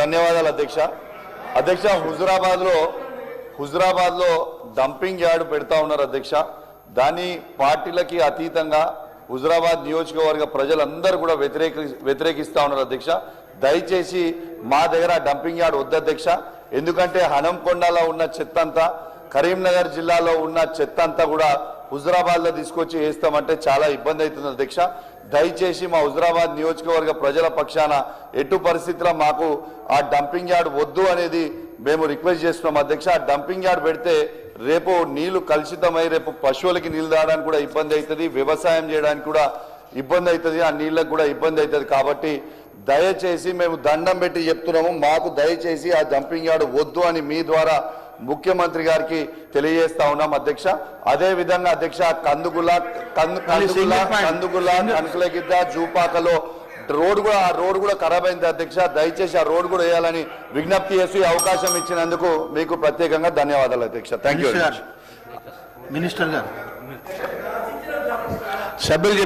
ధన్యవాదాలు అధ్యక్ష. అధ్యక్ష, హుజురాబాద్ లో డంపింగ్ యార్డ్ పెడతా ఉన్నారు అధ్యక్ష. దాని పార్టీలకి అతీతంగా హుజురాబాద్ నియోజకవర్గ ప్రజలందరూ కూడా వ్యతిరేకిస్తా ఉన్నారు అధ్యక్ష. దయచేసి మా దగ్గర డంపింగ్ యార్డ్ వద్దు అధ్యక్ష. ఎందుకంటే హనంకొండలో ఉన్న చెత్త అంతా, కరీంనగర్ జిల్లాలో ఉన్న చెత్త అంతా కూడా హుజురాబాద్ లో తీసుకొచ్చి వేస్తామంటే చాలా ఇబ్బంది అవుతుంది అధ్యక్ష. దయచేసి మా హుజురాబాద్ నియోజకవర్గ ప్రజల పక్షాన ఎటు పరిస్థితుల్లో మాకు ఆ డంపింగ్ యార్డ్ వద్దు అనేది మేము రిక్వెస్ట్ చేస్తున్నాం అధ్యక్ష. ఆ డంపింగ్ యార్డ్ పెడితే రేపు నీళ్లు కలుషితమై రేపు పశువులకి నీళ్లు తాగడానికి కూడా ఇబ్బంది అవుతుంది, వ్యవసాయం చేయడానికి కూడా ఇబ్బంది అవుతుంది, ఆ నీళ్ళకు కూడా ఇబ్బంది అవుతుంది. కాబట్టి దయచేసి మేము దండం పెట్టి చెప్తున్నాము, మాకు దయచేసి ఆ డంపింగ్ యార్డ్ వద్దు అని మీ ద్వారా ముఖ్యమంత్రి గారికి తెలియజేస్తా ఉన్నాం అధ్యక్ష. అదే విధంగా అధ్యక్ష, కందుగుల కనకలగిద్ద జూపాకలో ఆ రోడ్ కూడా ఖరాబ్ అయింది అధ్యక్ష. దయచేసి ఆ రోడ్ కూడా వేయాలని విజ్ఞప్తి చేసి అవకాశం ఇచ్చినందుకు మీకు ప్రత్యేకంగా ధన్యవాదాలు అధ్యక్ష. Thank you. మినిస్టర్ గారు సభ్యులు